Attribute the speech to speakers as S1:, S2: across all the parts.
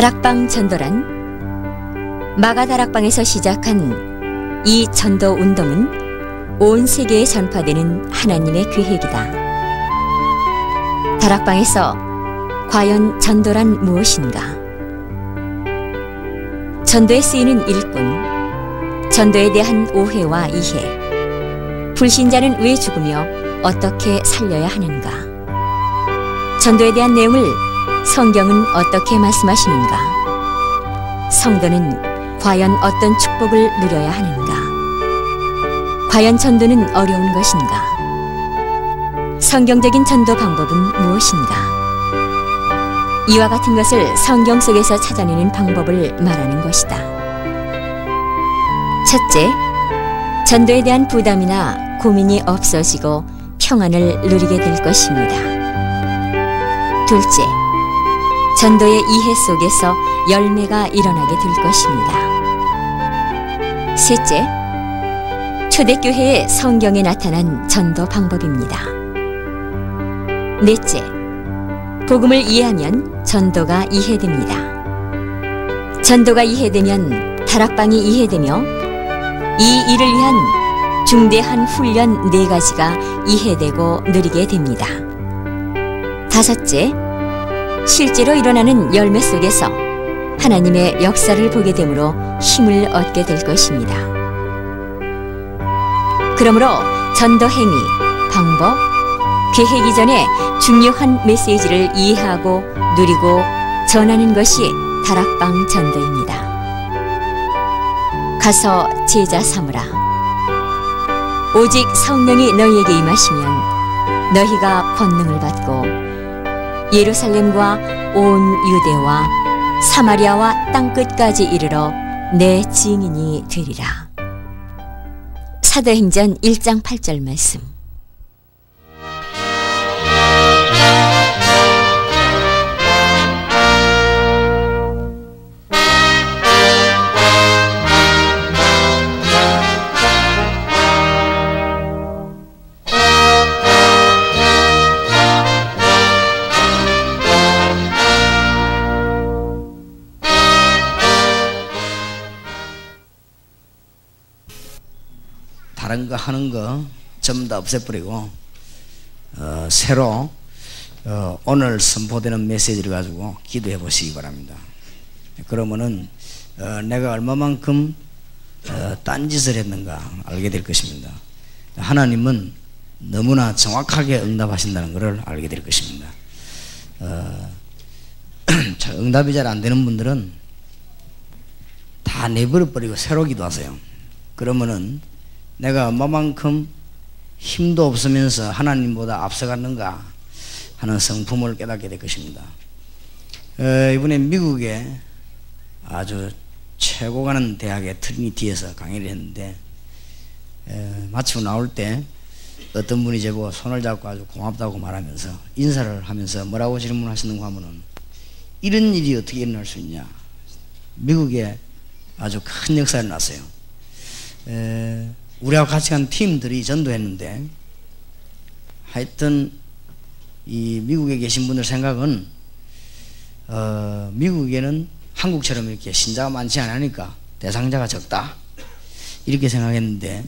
S1: 다락방 전도란 마가다락방에서 시작한 이 전도 운동은 온 세계에 전파되는 하나님의 계획이다. 다락방에서 과연 전도란 무엇인가? 전도에 쓰이는 일꾼, 전도에 대한 오해와 이해, 불신자는 왜 죽으며 어떻게 살려야 하는가? 전도에 대한 내용을 성경은 어떻게 말씀하시는가? 성도는 과연 어떤 축복을 누려야 하는가? 과연 전도는 어려운 것인가? 성경적인 전도 방법은 무엇인가? 이와 같은 것을 성경 속에서 찾아내는 방법을 말하는 것이다. 첫째, 전도에 대한 부담이나 고민이 없어지고 평안을 누리게 될 것입니다. 둘째, 전도의 이해 속에서 열매가 일어나게 될 것입니다. 셋째, 초대교회의 성경에 나타난 전도 방법입니다. 넷째, 복음을 이해하면 전도가 이해됩니다. 전도가 이해되면 다락방이 이해되며 이 일을 위한 중대한 훈련 4가지가 이해되고 누리게 됩니다. 다섯째, 실제로 일어나는 열매 속에서 하나님의 역사를 보게 되므로 힘을 얻게 될 것입니다. 그러므로 전도 행위, 방법, 계획 이전에 중요한 메시지를 이해하고 누리고 전하는 것이 다락방 전도입니다. 가서 제자 삼으라. 오직 성령이 너희에게 임하시면 너희가 권능을 받고 예루살렘과 온 유대와 사마리아와 땅끝까지 이르러 내 증인이 되리라. 사도행전 1장 8절 말씀.
S2: 다른 거 하는 거 전부 다 없애버리고 새로 오늘 선포되는 메시지를 가지고 기도해 보시기 바랍니다. 그러면은 내가 얼마만큼 딴짓을 했는가 알게 될 것입니다. 하나님은 너무나 정확하게 응답하신다는 것을 알게 될 것입니다. 응답이 잘 안 되는 분들은 다 내버려버리고 새로 기도하세요. 그러면은 내가 얼마만큼 힘도 없으면서 하나님보다 앞서갔는가 하는 성품을 깨닫게 될 것입니다. 이번에 미국에 아주 최고 가는 대학의 트리니티에서 강의를 했는데 마치고 나올 때 어떤 분이 저보고 손을 잡고 아주 고맙다고 말하면서 인사를 하면서 뭐라고 질문하시는가 하면은 이런 일이 어떻게 일어날 수 있냐. 미국에 아주 큰 역사가 났어요. 우리하고 같이 간 팀들이 전도했는데 하여튼 이 미국에 계신 분들 생각은 미국에는 한국처럼 이렇게 신자가 많지 않으니까 대상자가 적다 이렇게 생각했는데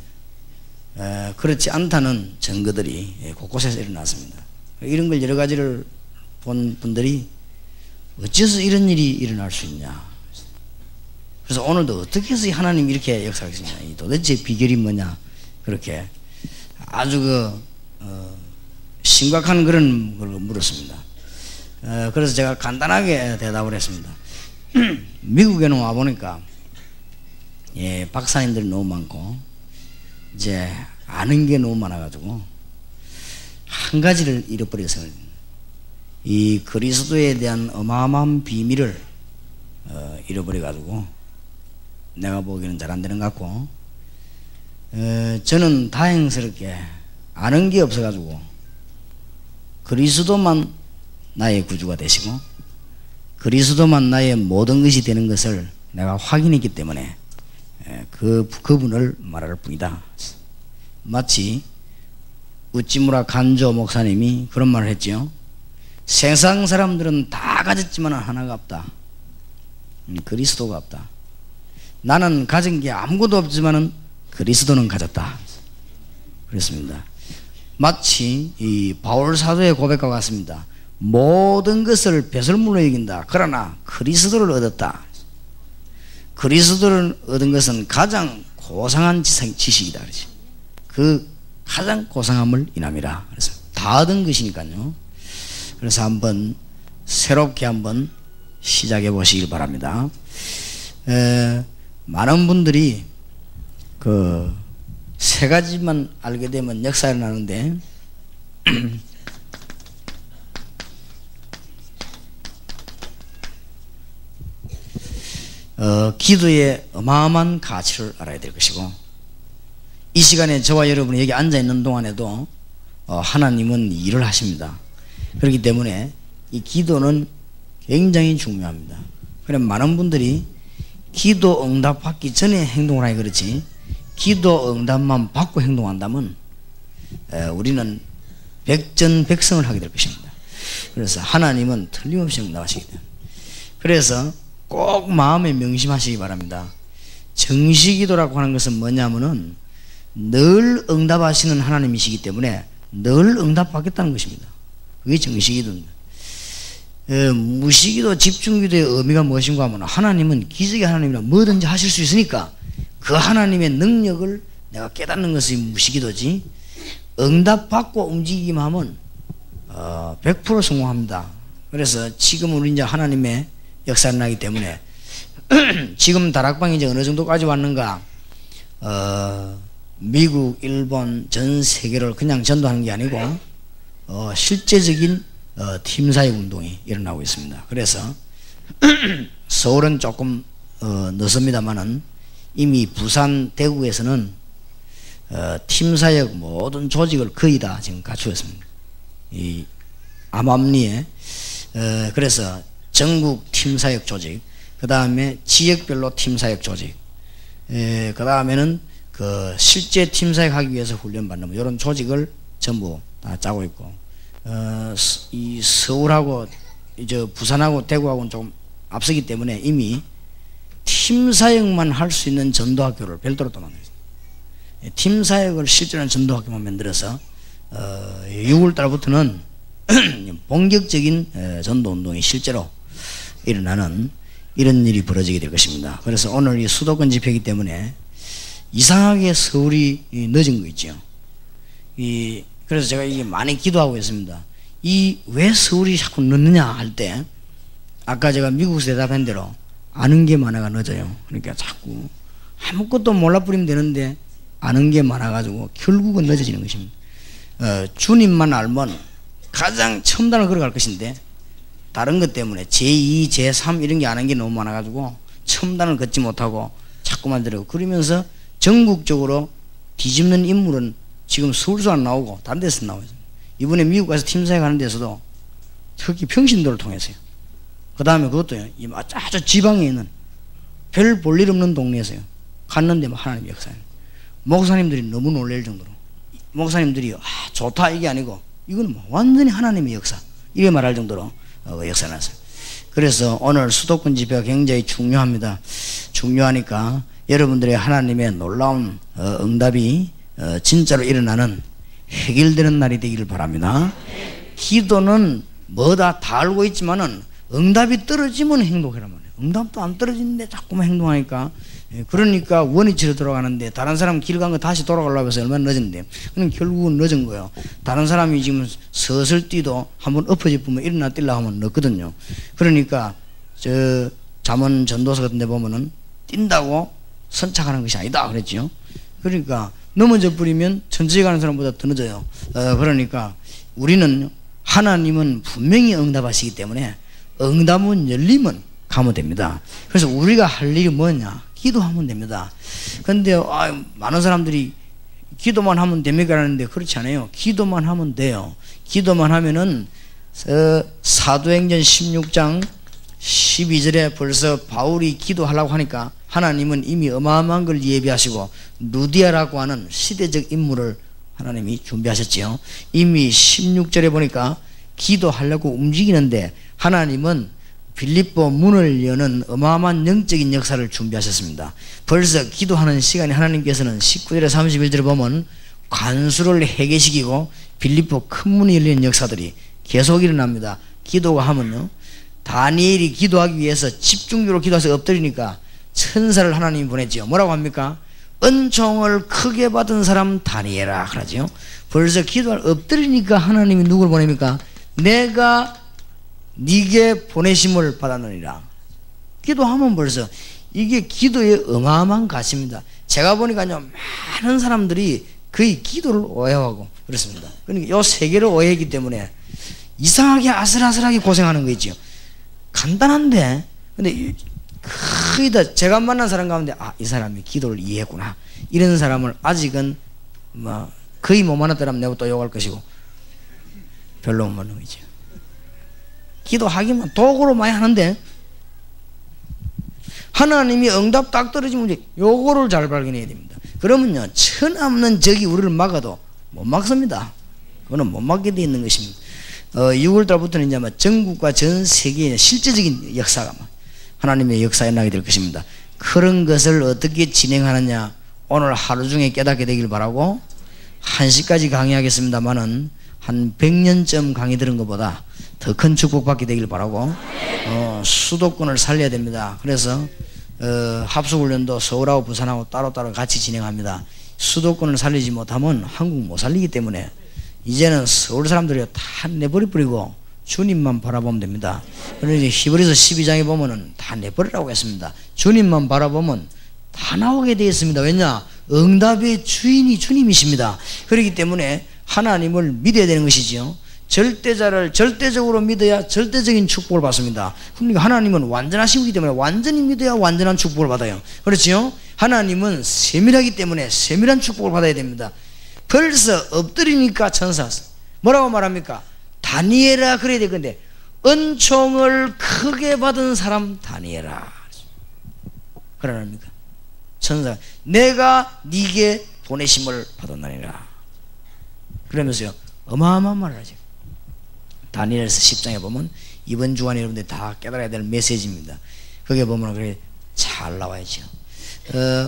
S2: 그렇지 않다는 증거들이 곳곳에서 일어났습니다. 이런 걸 여러 가지를 본 분들이 어째서 이런 일이 일어날 수 있냐. 그래서 오늘도 어떻게 해서 하나님이 이렇게 역사하시냐, 도대체 비결이 뭐냐, 그렇게 아주 심각한 그런 걸 물었습니다. 그래서 제가 간단하게 대답을 했습니다. 미국에는 와보니까 박사님들이 너무 많고 이제 아는 게 너무 많아가지고 한 가지를 잃어버려서 이 그리스도에 대한 어마어마한 비밀을 잃어버려가지고 내가 보기에는 잘 안 되는 것 같고 저는 다행스럽게 아는 게 없어가지고 그리스도만 나의 구주가 되시고 그리스도만 나의 모든 것이 되는 것을 내가 확인했기 때문에 그분을 말할 뿐이다. 마치 우찌무라 간조 목사님이 그런 말을 했죠. 세상 사람들은 다 가졌지만 하나가 없다. 그리스도가 없다. 나는 가진 게 아무것도 없지만은 그리스도는 가졌다. 그렇습니다. 마치 이 바울 사도의 고백과 같습니다. 모든 것을 배설물로 여긴다. 그러나 그리스도를 얻었다. 그리스도를 얻은 것은 가장 고상한 지식이다. 그렇지. 그 가장 고상함을 인함이라. 그래서 다 얻은 것이니까요. 그래서 한번 새롭게 한번 시작해 보시길 바랍니다. 많은 분들이 그 세 가지만 알게 되면 역사를 나는데 기도의 어마어마한 가치를 알아야 될 것이고, 이 시간에 저와 여러분이 여기 앉아 있는 동안에도 하나님은 일을 하십니다. 그렇기 때문에 이 기도는 굉장히 중요합니다. 그래 많은 분들이 기도 응답 받기 전에 행동을 하기 그렇지, 기도 응답만 받고 행동한다면 우리는 백전백승을 하게 될 것입니다. 그래서 하나님은 틀림없이 응답하시기 때문에, 그래서 꼭 마음에 명심하시기 바랍니다. 정시기도라고 하는 것은 뭐냐면은 늘 응답하시는 하나님이시기 때문에 늘 응답받겠다는 것입니다. 그게 정시기도입니다. 무시기도, 집중기도의 의미가 무엇인가 하면 하나님은 기적의 하나님이라 뭐든지 하실 수 있으니까 그 하나님의 능력을 내가 깨닫는 것이 무시기도지, 응답받고 움직이기만 하면 100% 성공합니다. 그래서 지금 우리 이제 하나님의 역사를 나기 때문에 지금 다락방이 이제 어느 정도까지 왔는가, 미국, 일본, 전 세계를 그냥 전도하는 게 아니고 실제적인 팀사역 운동이 일어나고 있습니다. 그래서 서울은 조금 늦습니다만은 이미 부산, 대구에서는 팀사역 모든 조직을 거의 다 지금 갖추었습니다. 이 암암리에 그래서 전국 팀사역 조직, 그 다음에 지역별로 팀사역 조직, 그 다음에는 그 실제 팀사역 하기 위해서 훈련받는 이런 조직을 전부 다 짜고 있고, 이 서울하고 이제 부산하고 대구하고는 조금 앞서기 때문에 이미 팀사역만 할 수 있는 전도학교를 별도로 또 만들었습니다. 팀사역을 실제로 전도학교만 만들어서 6월달부터는 본격적인 전도운동이 실제로 일어나는 이런 일이 벌어지게 될 것입니다. 그래서 오늘 이 수도권 집회이기 때문에 이상하게 서울이 늦은 거 있죠. 그래서 제가 이게 많이 기도하고 있습니다. 왜 서울이 자꾸 늦느냐 할 때, 아까 제가 미국에서 대답한 대로 아는 게 많아가 늦어요. 그러니까 자꾸 아무것도 몰라버리면 되는데 아는 게 많아가지고 결국은 늦어지는 것입니다. 주님만 알면 가장 첨단을 걸어갈 것인데 다른 것 때문에 제2, 제3 이런 게 아는 게 너무 많아가지고 첨단을 걷지 못하고 자꾸만 들어가고, 그러면서 전국적으로 뒤집는 인물은 지금 서울서 안 나오고 다른 데서 나와요. 이번에 미국 가서 팀사역 하는 데서도 특히 평신도를 통해서요. 그 다음에 그것도요, 아주 지방에 있는 별 볼 일 없는 동네에서요 갔는데 막 하나님의 역사예요. 목사님들이 너무 놀랄 정도로, 목사님들이 좋다 이게 아니고 이거는 뭐 완전히 하나님의 역사 이렇게 말할 정도로 역사가 났어요. 그래서 오늘 수도권 집회가 굉장히 중요합니다. 중요하니까 여러분들의 하나님의 놀라운 응답이 진짜로 일어나는, 해결되는 날이 되기를 바랍니다. 기도는 뭐다 다 알고 있지만은 응답이 떨어지면 행동해란 말이에요. 응답도 안 떨어지는데 자꾸만 행동하니까, 그러니까 원위치로 돌아가는데 다른 사람 길 간 거 다시 돌아가려고 해서 얼마나 늦었는데, 그럼 결국은 늦은 거예요. 다른 사람이 지금 서슬 뛰도 한번 엎어지면 일어나 뛰려고 하면 늦거든요. 그러니까 저 잠언 전도서 같은 데 보면은 뛴다고 선착하는 것이 아니다 그랬죠. 그러니까 넘어져 버리면 천천히 가는 사람보다 더 늦어요. 그러니까 우리는 하나님은 분명히 응답하시기 때문에 응답은 열리면 가면 됩니다. 그래서 우리가 할 일이 뭐냐? 기도하면 됩니다. 그런데 많은 사람들이 기도만 하면 됩니까? 라는데 그렇지 않아요. 기도만 하면 돼요. 기도만 하면은 사도행전 16장 12절에 벌써 바울이 기도하려고 하니까 하나님은 이미 어마어마한 걸 예비하시고 루디아라고 하는 시대적 인물을 하나님이 준비하셨지요. 이미 16절에 보니까 기도하려고 움직이는데 하나님은 빌립보 문을 여는 어마어마한 영적인 역사를 준비하셨습니다. 벌써 기도하는 시간에 하나님께서는 19절에 31절에 보면 관수를 해계시키고 빌립보 큰 문이 열리는 역사들이 계속 일어납니다. 기도가 하면요, 다니엘이 기도하기 위해서 집중적으로 기도해서 엎드리니까 천사를 하나님이 보냈지요. 뭐라고 합니까? 은총을 크게 받은 사람 다니엘아 그러죠. 벌써 기도를 엎드리니까 하나님이 누구를 보냅니까? 내가 네게 보내심을 받았느니라. 기도하면 벌써 이게 기도의 어마어마한 가치입니다. 제가 보니까요, 많은 사람들이 거의 기도를 오해하고 그렇습니다. 그러니까 요 세 개를 오해했기 때문에 이상하게 아슬아슬하게 고생하는 거 있죠. 간단한데 근데 거의 다 제가 만난 사람 가운데 이 사람이 기도를 이해했구나 이런 사람을 아직은 뭐 거의 못 만났더라면 내가 또 욕할 것이고 별로 못 만난 거죠. 기도하기만 도구로 많이 하는데 하나님이 응답 딱 떨어지면 이제 요거를 잘 발견해야 됩니다. 그러면요, 천없는 적이 우리를 막아도 못 막습니다. 그거는 못 막게 되어 있는 것입니다. 6월달부터는 이제 전국과 전 세계의 실제적인 역사가 하나님의 역사에 나게 될 것입니다. 그런 것을 어떻게 진행하느냐 오늘 하루 중에 깨닫게 되길 바라고 1시까지 강의하겠습니다만은 한 100년쯤 강의 들은 것보다 더 큰 축복받게 되길 바라고 수도권을 살려야 됩니다. 그래서 합숙훈련도 서울하고 부산하고 따로따로 같이 진행합니다. 수도권을 살리지 못하면 한국 못 살리기 때문에 이제는 서울 사람들이 다 내버려버리고 주님만 바라보면 됩니다. 그래서 히브리서 12장에 보면은 다 내버리라고 했습니다. 주님만 바라보면 다 나오게 되어 있습니다. 왜냐? 응답의 주인이 주님이십니다. 그렇기 때문에 하나님을 믿어야 되는 것이지요. 절대자를 절대적으로 믿어야 절대적인 축복을 받습니다. 그러니까 하나님은 완전하시기 때문에 완전히 믿어야 완전한 축복을 받아요. 그렇지요? 하나님은 세밀하기 때문에 세밀한 축복을 받아야 됩니다. 벌써 엎드리니까 천사 뭐라고 말합니까? 다니엘아 그래야 될 건데 은총을 크게 받은 사람 다니엘아 그러랍니까? 천사 내가 네게 보내심을 받았나니라 그러면서요 어마어마한 말을 하죠. 다니엘서 10장에 보면 이번 주간에 여러분들 다 깨달아야 될 메시지입니다. 거기에 보면 그래 잘 나와야죠.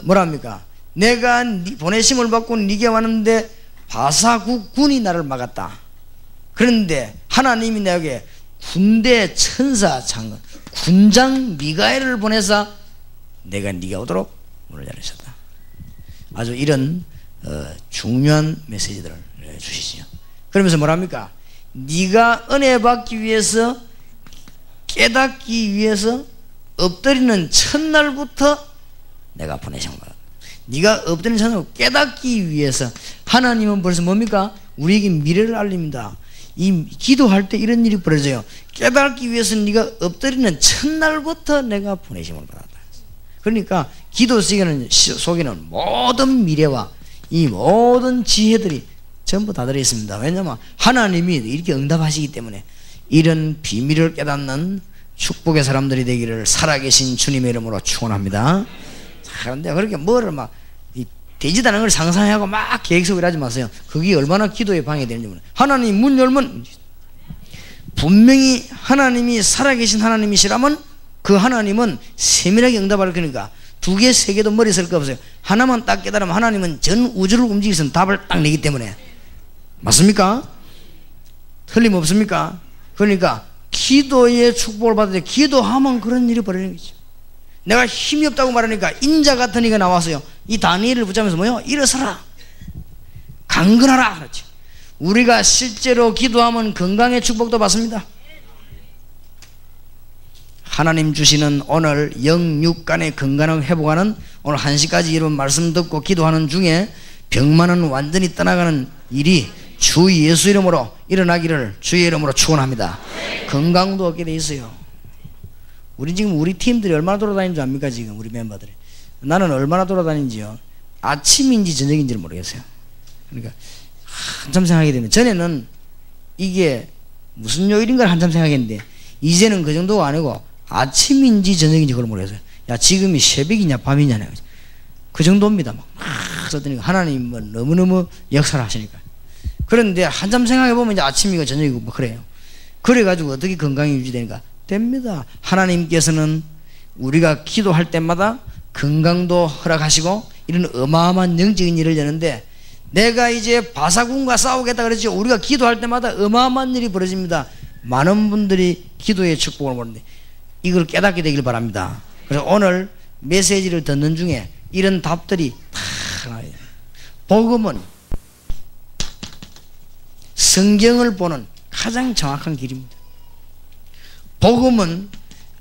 S2: 뭐랍니까? 내가 보내심을 받고 네게 왔는데 바사국군이 나를 막았다. 그런데 하나님이 내게 군대 천사 장관 군장 미가엘을 보내서 내가 네가 오도록 문을 열으셨다. 아주 이런 중요한 메시지들을 주시죠. 그러면서 뭐랍니까? 네가 은혜 받기 위해서 깨닫기 위해서 엎드리는 첫날부터 내가 보내심을 받았다. 네가 엎드리는 첫날부터 깨닫기 위해서 하나님은 벌써 뭡니까? 우리에게 미래를 알립니다. 이 기도할 때 이런 일이 벌어져요. 깨닫기 위해서 네가 엎드리는 첫날부터 내가 보내심을 받았다. 그러니까 기도 속에는 모든 미래와 이 모든 지혜들이 전부 다 들어있습니다. 왜냐하면 하나님이 이렇게 응답하시기 때문에 이런 비밀을 깨닫는 축복의 사람들이 되기를 살아계신 주님의 이름으로 축원합니다. 그런데 그렇게 뭐를 막 되지도 않은 걸 상상하고 막 계획 속으로 하지 마세요. 그게 얼마나 기도에 방해되는지 모르겠어요. 하나님 문 열면 분명히 하나님이 살아계신 하나님이시라면 그 하나님은 세밀하게 응답할 거니까 두 개, 세 개도 머리 쓸 거 없어요. 하나만 딱 깨달으면 하나님은 전 우주를 움직이선 답을 딱 내기 때문에 맞습니까? 틀림없습니까? 그러니까 기도의 축복을 받을 때 기도하면 그런 일이 벌어지는 거죠. 내가 힘이 없다고 말하니까 인자 같은 이가 나와서요 이 다니엘을 붙잡으면서 뭐요? 일어서라 강건하라 그렇죠. 우리가 실제로 기도하면 건강의 축복도 받습니다. 하나님 주시는 오늘 영육간의 건강을 회복하는 오늘 1시까지 이런 말씀 듣고 기도하는 중에 병만은 완전히 떠나가는 일이 주 예수 이름으로 일어나기를 주의 이름으로 축원합니다. 건강도 얻게 돼 있어요. 우리 지금 우리 팀들이 얼마나 돌아다니는 줄 압니까? 지금 우리 멤버들이 나는 얼마나 돌아다니는지요 아침인지 저녁인지를 모르겠어요. 그러니까 한참 생각하게 되면 전에는 이게 무슨 요일인가 한참 생각했는데 이제는 그 정도가 아니고 아침인지 저녁인지 그걸 모르겠어요. 야 지금이 새벽이냐 밤이냐 그 정도입니다. 막 썼더니 하나님은 너무너무 역사를 하시니까. 그런데 한참 생각해보면 이제 아침이고 저녁이고 뭐 그래요. 그래가지고 어떻게 건강이 유지되니까 됩니다. 하나님께서는 우리가 기도할 때마다 건강도 허락하시고 이런 어마어마한 영적인 일을 여는데, 내가 이제 바사군과 싸우겠다 그랬죠. 우리가 기도할 때마다 어마어마한 일이 벌어집니다. 많은 분들이 기도의 축복을 보는데 이걸 깨닫게 되길 바랍니다. 그래서 오늘 메시지를 듣는 중에 이런 답들이 다 나와요. 복음은 성경을 보는 가장 정확한 길입니다. 복음은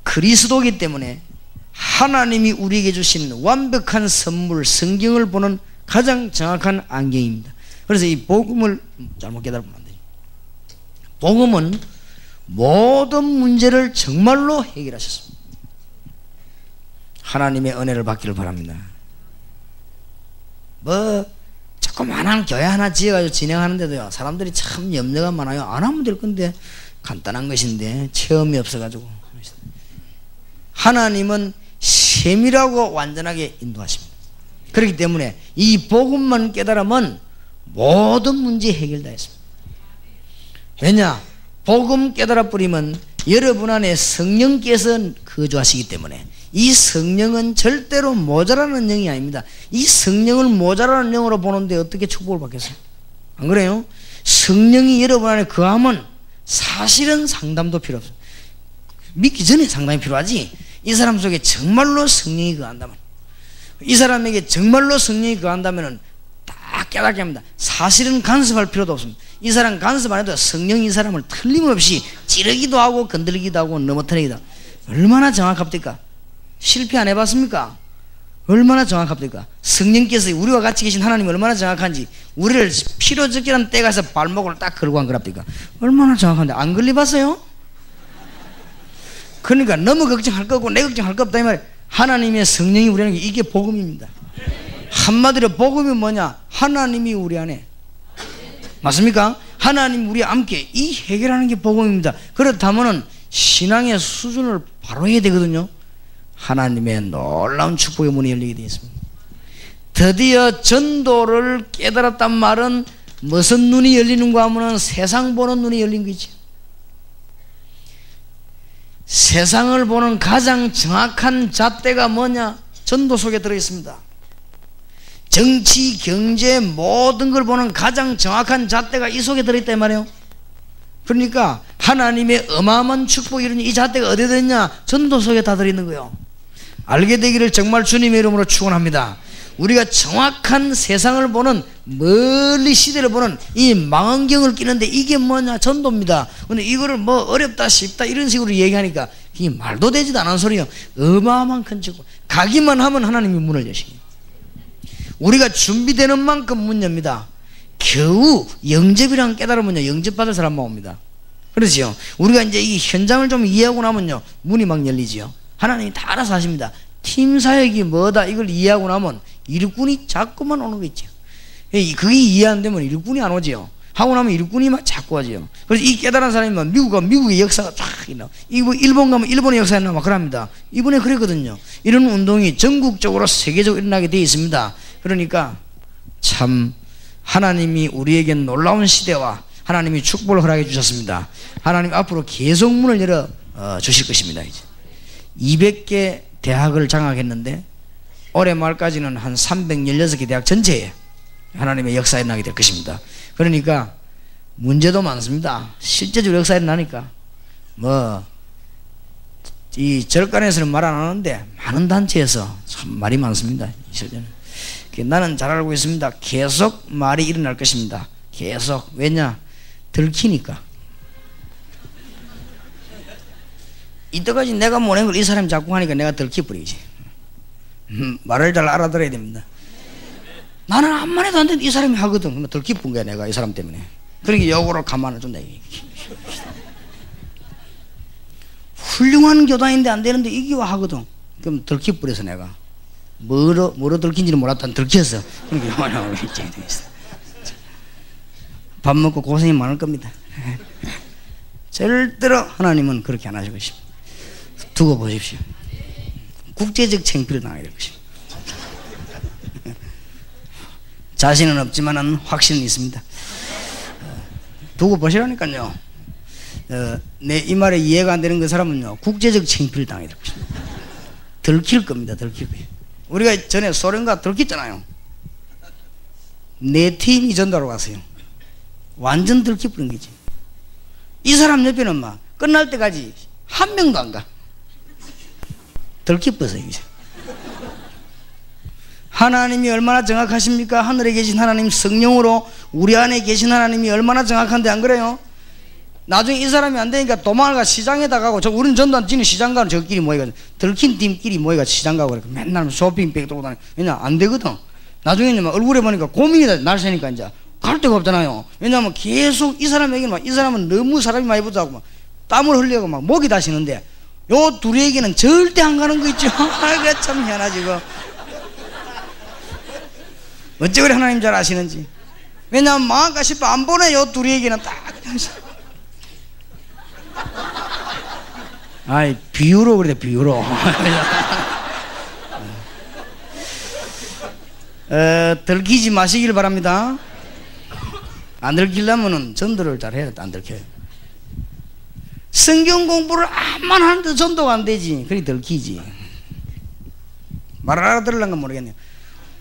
S2: 그리스도이기 때문에 하나님이 우리에게 주신 완벽한 선물 성경을 보는 가장 정확한 안경입니다. 그래서 이 복음을 잘못 깨달으면 안 돼요. 복음은 모든 문제를 정말로 해결하셨습니다. 하나님의 은혜를 받기를 바랍니다. 조그만한 교회 하나 지어가지고 진행하는데도요, 사람들이 참 염려가 많아요. 안 하면 될 건데, 간단한 것인데 체험이 없어가지고. 하나님은 세밀하고 완전하게 인도하십니다. 그렇기 때문에 이 복음만 깨달으면 모든 문제 해결다 했습니다. 왜냐? 복음 깨달아 버리면 여러분 안에 성령께서 거주하시기 때문에 이 성령은 절대로 모자라는 영이 아닙니다. 이 성령을 모자라는 영으로 보는데 어떻게 축복을 받겠어요? 안 그래요? 성령이 여러분 안에 거하면 사실은 상담도 필요 없어요. 믿기 전에 상담이 필요하지. 이 사람 속에 정말로 성령이 거한다면, 이 사람에게 정말로 성령이 거한다면 딱 깨닫게 합니다. 사실은 간섭할 필요도 없습니다. 이 사람 간섭 안 해도 성령이 이 사람을 틀림없이 찌르기도 하고 건들기도 하고 넘어뜨리기도 하고. 얼마나 정확합니까? 실패 안 해봤습니까? 얼마나 정확합니까? 성령께서 우리와 같이 계신 하나님이 얼마나 정확한지, 우리를 필요 적절한 때 가서 발목을 딱 걸고 한 거랍니까? 얼마나 정확한데 안 걸려봤어요? 그러니까 너무 걱정할 거고 내 걱정할 거 없다 이 말이에요. 하나님의 성령이 우리 안에, 이게 복음입니다. 한마디로 복음이 뭐냐? 하나님이 우리 안에, 맞습니까? 하나님 우리 함께 이 해결하는 게 복음입니다. 그렇다면 신앙의 수준을 바로 해야 되거든요. 하나님의 놀라운 축복의 문이 열리게 되어 있습니다. 드디어 전도를 깨달았단 말은 무슨 눈이 열리는가 하면 세상 보는 눈이 열린 거지. 세상을 보는 가장 정확한 잣대가 뭐냐? 전도 속에 들어있습니다. 정치, 경제 모든 걸 보는 가장 정확한 잣대가 이 속에 들어있단 말이에요. 그러니까 하나님의 어마어마한 축복이 이루니 이 잣대가 어디에 들어있냐? 전도 속에 다 들어있는 거예요. 알게 되기를 정말 주님의 이름으로 축원합니다. 우리가 정확한 세상을 보는, 멀리 시대를 보는 이 망원경을 끼는데 이게 뭐냐? 전도입니다. 근데 이거를 뭐 어렵다 쉽다 이런 식으로 얘기하니까 이게 말도 되지도 않은 소리예요. 어마어마한 큰 축복. 가기만 하면 하나님이 문을 여시기. 우리가 준비되는 만큼 문 엽니다. 겨우 영접이랑 깨달으면요, 영접받을 사람만 옵니다. 그렇지요? 우리가 이제 이 현장을 좀 이해하고 나면요, 문이 막 열리지요. 하나님이 다 알아서 하십니다. 팀 사역이 뭐다 이걸 이해하고 나면 일꾼이 자꾸만 오는 거 있죠. 그게 이해 안 되면 일꾼이 안 오지요. 하고 나면 일꾼이 막 자꾸 하지요. 그래서 이 깨달은 사람이 막 미국 가면 미국의 역사가 쫙 있나, 일본 가면 일본의 역사가 있나 막 그럽니다. 이번에 그랬거든요. 이런 운동이 전국적으로 세계적으로 일어나게 되어 있습니다. 그러니까 참 하나님이 우리에게 놀라운 시대와 하나님이 축복을 허락해 주셨습니다. 하나님 앞으로 계속 문을 열어 주실 것입니다. 이제 200개 대학을 장악했는데 올해 말까지는 한 316개 대학 전체에 하나님의 역사가 일어나게 될 것입니다. 그러니까 문제도 많습니다. 실제적으로 역사가 일어나니까 뭐 이 절간에서는 말 안 하는데 많은 단체에서 참 말이 많습니다. 나는 잘 알고 있습니다. 계속 말이 일어날 것입니다. 계속. 왜냐? 들키니까. 이때까지 내가 못한 걸 이 사람이 자꾸 하니까 내가 들키버리지. 말을 잘 알아들어야 됩니다. 나는 암만 해도 안 되는데 이 사람이 하거든. 그러면 들키쁜 거야 내가 이 사람 때문에. 그러니까 역으로 가만을 좀 내기. 훌륭한 교단인데 안 되는데 이게 와 하거든. 그럼 들키버려서 내가 뭐로 들킨지는 몰랐다. 들켰어. 그러니까 밥 먹고 고생이 많을 겁니다. 절대로 하나님은 그렇게 안 하실 것입니다. 두고 보십시오. 국제적 창피를 당하게 될 것입니다. 자신은 없지만 확신은 있습니다. 두고 보시라니까요. 내 이 말에 이해가 안 되는 그 사람은요, 국제적 창피를 당해야 될 것입니다. 들킬 겁니다. 들킬 거예요. 우리가 전에 소련과 들켰잖아요. 네 팀이 전도하러 갔어요. 완전 들켜버린 거지. 이 사람 옆에는 막 끝날 때까지 한 명도 안 가. 들켜버렸어요. 이제. 하나님이 얼마나 정확하십니까? 하늘에 계신 하나님 성령으로 우리 안에 계신 하나님이 얼마나 정확한데 안 그래요? 나중에 이 사람이 안 되니까 도망을 가 시장에다 가고, 우리는 전도 지는 시장 가는 저끼리 모여가지고 들킨 팀끼리 모여가 시장 가고 그래. 맨날 쇼핑백 들고 다니고. 왜냐 안 되거든. 나중에는 막 얼굴에 보니까 고민이 날새니까 이제 갈 데가 없잖아요. 왜냐하면 계속 이 사람에게는 막, 이 사람은 너무 사람이 많이 보자고 막 땀을 흘리고 막 목이 다시는데 요 둘에게는 절대 안 가는 거 있죠. 그게 참 희한하지 그거. 어째 그래 하나님 잘 아시는지. 왜냐하면 망할까 싶어 안 보내. 요 둘에게는 딱 아이 비유로 그래 비유로. 들키지 마시길 바랍니다. 안 들키려면은 전도를 잘 해야 안 들켜요. 성경 공부를 암만 하는데 전도가 안 되지. 그래 들키지. 말 알아들으려는 건 모르겠네요.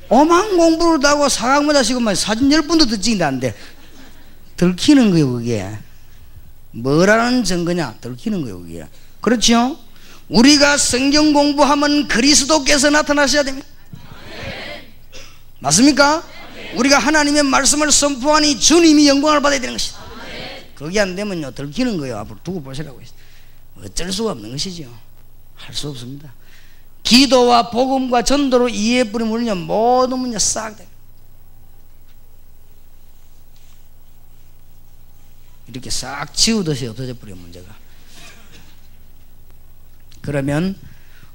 S2: 오만 공부를 하고 사각모자 시고만 사진 10분도 더 찍는데 안 돼. 들키는 거예요 그게. 뭐라는 증거냐? 들키는 거예요 그게. 그렇죠? 우리가 성경 공부하면 그리스도께서 나타나셔야 됩니다. 맞습니까? 우리가 하나님의 말씀을 선포하니 주님이 영광을 받아야 되는 것이다. 그게 안 되면요 들키는 거예요. 앞으로 두고 보시라고 했어요. 어쩔 수가 없는 것이죠. 할 수 없습니다. 기도와 복음과 전도로 이해해버리면 모든 문제 싹 돼. 이렇게 싹 지우듯이 없어져 버려 문제가. 그러면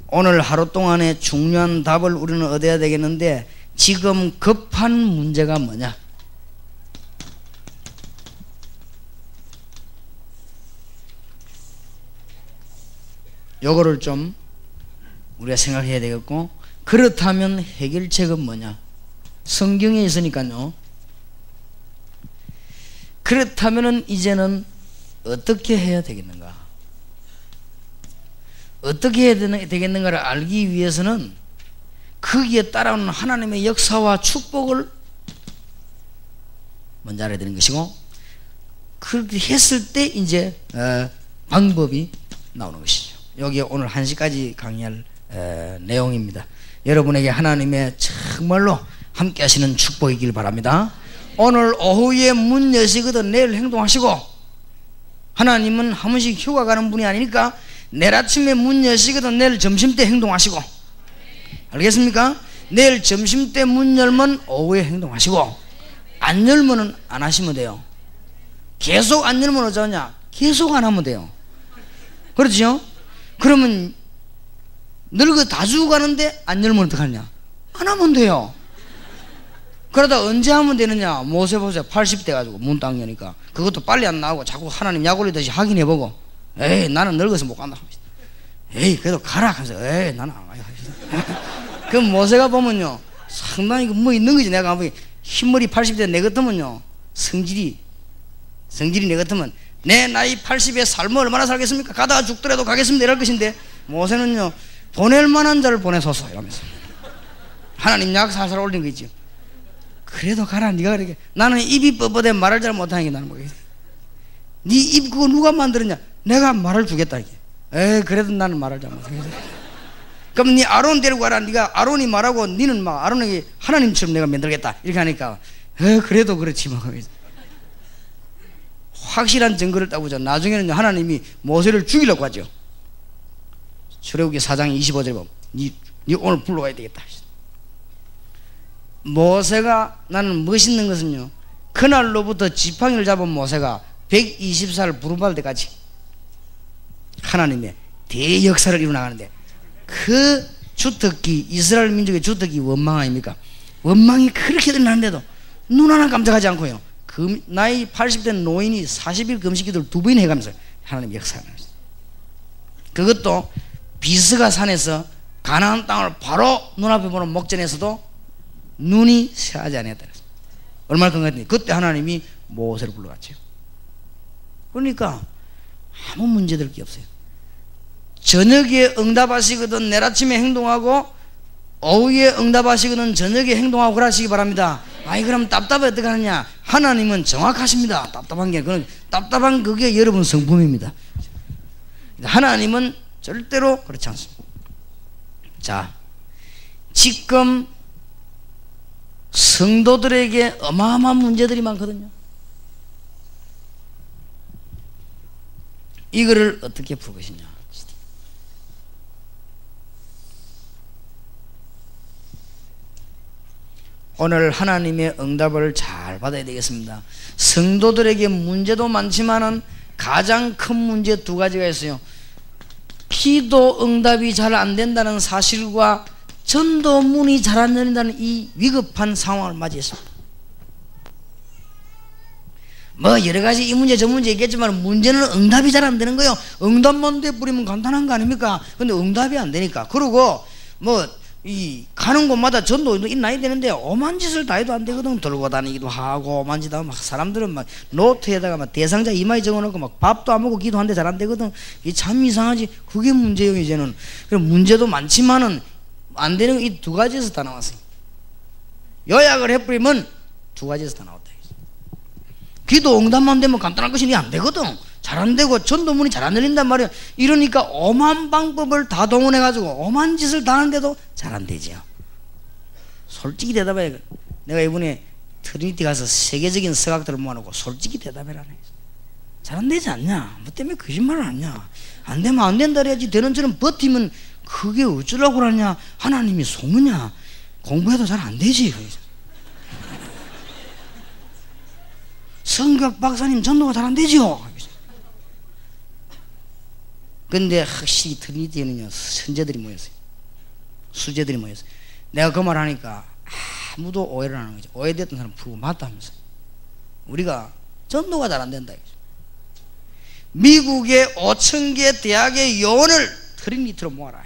S2: 오늘 하루 동안에 중요한 답을 우리는 얻어야 되겠는데, 지금 급한 문제가 뭐냐? 요거를 좀 우리가 생각해야 되겠고, 그렇다면 해결책은 뭐냐? 성경에 있으니까요. 그렇다면은 이제는 어떻게 해야 되겠는가? 어떻게 해야 되겠는가를 알기 위해서는 거기에 따라오는 하나님의 역사와 축복을 먼저 알아야 되는 것이고, 그렇게 했을 때 이제 방법이 나오는 것이죠. 여기 오늘 1시까지 강의할 내용입니다. 여러분에게 하나님의 정말로 함께 하시는 축복이길 바랍니다. 오늘 오후에 문 여시거든 내일 행동하시고, 하나님은 한 번씩 휴가 가는 분이 아니니까 내일 아침에 문 여시거든 내일 점심때 행동하시고, 알겠습니까? 내일 점심때 문 열면 오후에 행동하시고, 안 열면은 안 하시면 돼요. 계속 안 열면 어쩌냐? 계속 안 하면 돼요. 그렇죠? 그러면 늙어 다 죽어가는데 안 열면 어떡하냐? 안 하면 돼요. 그러다 언제 하면 되느냐? 모세 보세요. 80대 가지고 문 딱 여니까 그것도 빨리 안 나오고 자꾸 하나님 약 올리듯이 확인해보고, 에이 나는 늙어서 못 간다. 에이 그래도 가라 하면서, 에이 나는 안 가요. 그럼 모세가 보면요 상당히 뭐 있는 거지. 내가 보기 흰머리 80대 내 같으면요 성질이 내 같으면 내 나이 80에 삶을 얼마나 살겠습니까? 가다가 죽더라도 가겠습니다 이럴 것인데, 모세는요 보낼 만한 자를 보내소서 이러면서 하나님 약 살살 올린 거 있죠. 그래도 가라. 네가 그렇게, 나는 입이 뻣뻣해 말을 잘 못하는 게 나는 뭐겠어. 네 입 그거 누가 만들었냐? 내가 말을 주겠다 이게. 에이 그래도 나는 말을 잘 못하겠어. 그럼 네 아론 데리고 가라. 네가 아론이 말하고 니는 막 아론에게 하나님처럼 내가 만들겠다 이렇게 하니까, 에이 그래도 그렇지 뭐. 확실한 증거를 따보자. 나중에는 하나님이 모세를 죽이려고 하죠. 출애굽기 4장 25절에 보면 니 오늘 불러와야 되겠다. 모세가, 나는 멋있는 것은요 그날로부터 지팡이를 잡은 모세가 120살 부름받을 때까지 하나님의 대역사를 이루어나가는데, 그 주특기, 이스라엘 민족의 주특기 원망 아닙니까? 원망이 그렇게 일어나는데도 눈 하나 깜짝하지 않고요 나이 80대 노인이 40일 금식기도를 2번 해가면서 하나님 역사하는 것입니다. 그것도 비스가 산에서 가나안 땅을 바로 눈앞에 보는 목전에서도 눈이 새하지 않았다. 얼마나 건강했더니 그때 하나님이 모세를 불러갔죠. 그러니까 아무 문제될 게 없어요. 저녁에 응답하시거든 내일 아침에 행동하고 오후에 응답하시거든 저녁에 행동하고 그러시기 바랍니다. 아이 그럼 답답해 어떻게 하느냐? 하나님은 정확하십니다. 답답한 게 그건 답답한 그게 여러분 성품입니다. 하나님은 절대로 그렇지 않습니다. 자, 지금 성도들에게 어마어마한 문제들이 많거든요. 이거를 어떻게 풀 것이냐? 오늘 하나님의 응답을 잘 받아야 되겠습니다. 성도들에게 문제도 많지만은 가장 큰 문제 두 가지가 있어요. 기도 응답이 잘 안 된다는 사실과 전도 문이 잘 안 열린다는 이 위급한 상황을 맞이했습니다. 뭐 여러 가지 이 문제 저 문제 있겠지만 문제는 응답이 잘 안 되는 거예요. 응답만 돼버리면 간단한 거 아닙니까? 근데 응답이 안 되니까. 그리고 뭐 이 가는 곳마다 전도 있나야 되는데 오만 짓을 다 해도 안 되거든. 들고 다니기도 하고 오만 짓 하고 막 사람들은 막 노트에다가 막 대상자 이마에 적어놓고 막 밥도 안 먹고 기도하는데 잘 안 되거든. 이게 참 이상하지. 그게 문제예요 이제는. 그럼 문제도 많지만은 안 되는 이 두 가지에서 다 나왔어요. 요약을 해버리면 두 가지에서 다 나왔다. 기도 응답만 되면 간단한 것이 안 되거든. 잘 안 되고 전도문이 잘 안 열린단 말이야. 이러니까 오만 방법을 다 동원해가지고 오만 짓을 다 하는데도 잘 안 되지요. 솔직히 대답해. 내가 이번에 트리니티 가서 세계적인 서각들을 모아놓고 솔직히 대답해라. 잘 안 되지 않냐? 뭐 때문에 거짓말을 하냐? 안 되면 안 된다 그래야지. 되는 처럼 버티면 그게 어쩌라고 그러냐? 하나님이 속느냐? 공부해도 잘 안 되지. 성격 박사님 전도가 잘 안 되죠. 근데 확실히 트리니티에는요 선제들이 모였어요. 수제들이 모였어요. 내가 그 말 하니까 아무도 오해를 안 하는 거죠. 오해됐던 사람 풀고 맞다 하면서 우리가 전도가 잘 안 된다. 미국의 5,000개 대학의 요원을 트리니티로 모아라.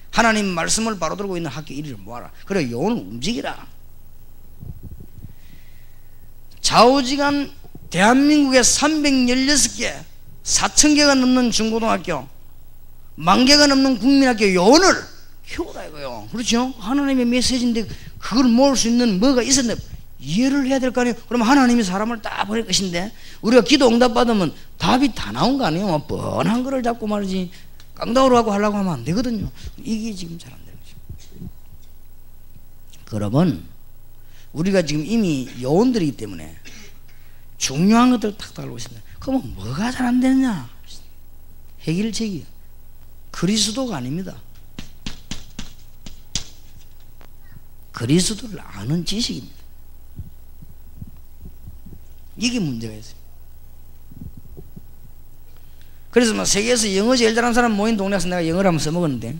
S2: 하나님 말씀을 바로 들고 있는 학교 1위를 모아라. 그래 요원을 움직이라. 좌우지간 대한민국의 316개 4,000개가 넘는 중고등학교 10,000개가 넘는 국민학교 요원을 키우라 이거요. 그렇죠? 하나님의 메시지인데 그걸 모을 수 있는 뭐가 있었는데 이해를 해야 될 거 아니에요. 그러면 하나님이 사람을 딱 보낼 것인데 우리가 기도 응답 받으면 답이 다 나온 거 아니에요. 뭐 뻔한 거를 잡고 말이지 깡다우로 하고 하려고 하면 안 되거든요. 이게 지금 잘 안 되는 거죠. 그러면 우리가 지금 이미 요원들이기 때문에 중요한 것들을 탁탁 알고 있습니다. 그러면 뭐가 잘 안 되느냐? 해결책이 그리스도가 아닙니다. 그리스도를 아는 지식입니다. 이게 문제가 있어요. 그래서 막 세계에서 영어 제일 잘하는 사람 모인 동네에서 내가 영어를 한번 써먹었는데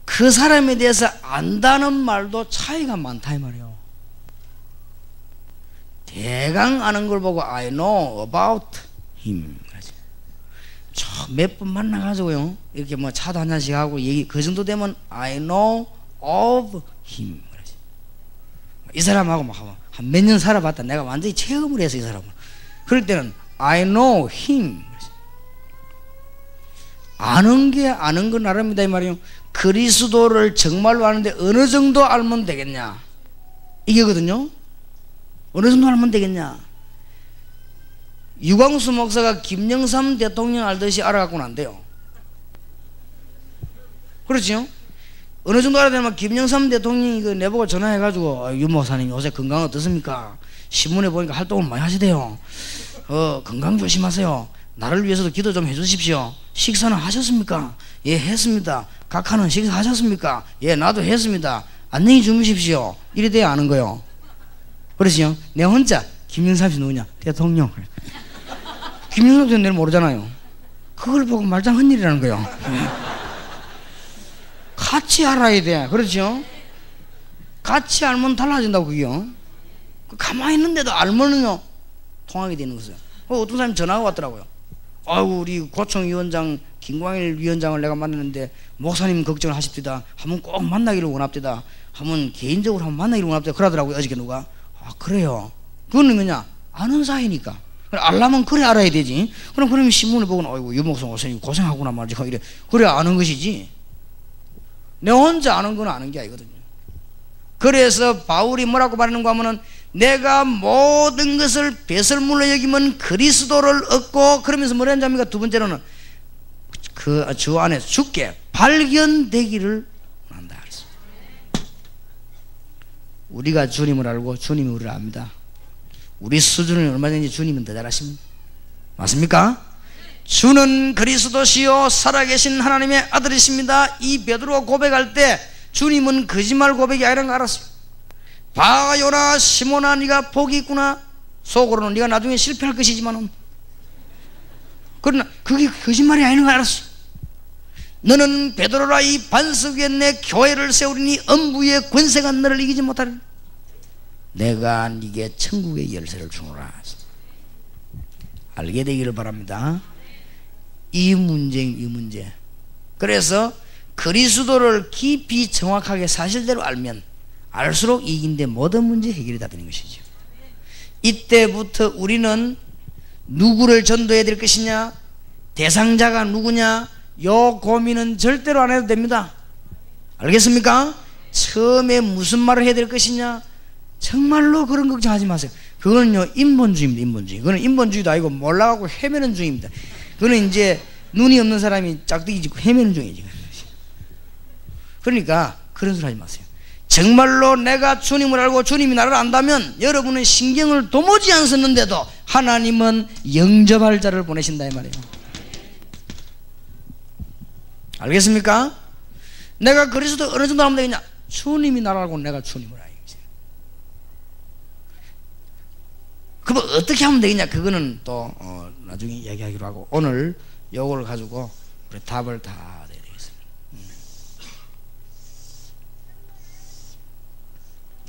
S2: 그 사람에 대해서 안다는 말도 차이가 많다 이 말이에요. 대강 아는 걸 보고 I know about him. 몇 번 만나가지고요 이렇게 뭐 차도 한 잔씩 하고 얘기 그 정도 되면 I know of him. 이 사람하고 막 한 몇 년 살아봤다. 내가 완전히 체험을 해서 이 사람을. 그럴 때는 I know him. 아는 게 아는 건 나름이다 이 말이에요. 그리스도를 정말로 아는데 어느 정도 알면 되겠냐 이게거든요. 어느 정도 알면 되겠냐. 유광수 목사가 김영삼 대통령 알듯이 알아갖고는 안 돼요. 그렇죠? 어느 정도 알아야 되면 김영삼 대통령이 그 내보고 전화해가지고 유 목사님 요새 건강 어떻습니까? 신문에 보니까 활동을 많이 하시대요. 건강 조심하세요. 나를 위해서도 기도 좀 해주십시오. 식사는 하셨습니까? 예, 했습니다. 각하는 식사하셨습니까? 예, 나도 했습니다. 안녕히 주무십시오. 이래 돼야 아는 거요. 그렇지요? 내 혼자 김영삼 씨 누구냐? 대통령. 김영삼 씨는 내를 모르잖아요. 그걸 보고 말짱한 일이라는 거요. 같이 알아야 돼. 그렇죠? 같이 알면 달라진다고 그게요. 가만히 있는데도 알면은요 통하게 되는 거죠. 어떤 사람이 전화가 왔더라고요. 아이고 우리 고총위원장 김광일 위원장을 내가 만났는데 목사님 걱정을 하십니다. 한번 꼭 만나기를 원합니다. 한번 개인적으로 한번 만나기를 원합니다. 그러더라고요. 어저께 누가. 아 그래요. 그거는 뭐냐 아는 사이니까. 알라면 그래 알아야 되지. 그러면 신문을 보고 어이구 유목성 선생님 고생하구나 말이지. 이래 그래 아는 것이지. 내 혼자 아는 건 아는 게 아니거든요. 그래서 바울이 뭐라고 말하는가 하면은 내가 모든 것을 배설물로 여기면 그리스도를 얻고, 그러면서 뭐라 하는지 압니까? 두 번째로는 그 주 안에 주께 발견되기를 원한다. 우리가 주님을 알고 주님이 우리를 압니다. 우리 수준은 얼마든지 주님은 더 잘하십니다. 맞습니까? 주는 그리스도시요 살아계신 하나님의 아들이십니다. 이 베드로가 고백할 때 주님은 거짓말 고백이 아니라는 걸 알았어요. 바요나 시몬아 네가 복이 있구나. 속으로는 네가 나중에 실패할 것이지만 그러나 그게 거짓말이 아니라는 걸 알았어요. 너는 베드로라 이 반석 위에 내 교회를 세우리니 엄부의 권세가 너를 이기지 못하리라. 내가 네게 천국의 열쇠를 주노라. 알게 되기를 바랍니다. 이 문제. 그래서 그리스도를 깊이 정확하게 사실대로 알면 알수록 이긴데 모든 문제 해결이 다 되는 것이죠. 이때부터 우리는 누구를 전도해야 될 것이냐, 대상자가 누구냐, 요 고민은 절대로 안 해도 됩니다. 알겠습니까? 처음에 무슨 말을 해야 될 것이냐, 정말로 그런 걱정하지 마세요. 그거는요 인본주의입니다. 인본주의. 그거는 인본주의도 아니고 몰라가고 헤매는 중입니다. 그거는 이제 눈이 없는 사람이 짝대기 짚고 헤매는 중이지. 그러니까 그런 소리 하지 마세요. 정말로 내가 주님을 알고 주님이 나를 안다면 여러분은 신경을 도무지 안 썼는데도 하나님은 영접할 자를 보내신다 이 말이에요. 알겠습니까? 내가 그리스도 어느 정도 하면 되겠냐? 주님이 나를 알고 내가 주님을 알겠어요. 그럼 어떻게 하면 되겠냐? 그거는 또 나중에 이야기하기로 하고 오늘 요거를 가지고 우리 답을 다 내야 되겠습니다.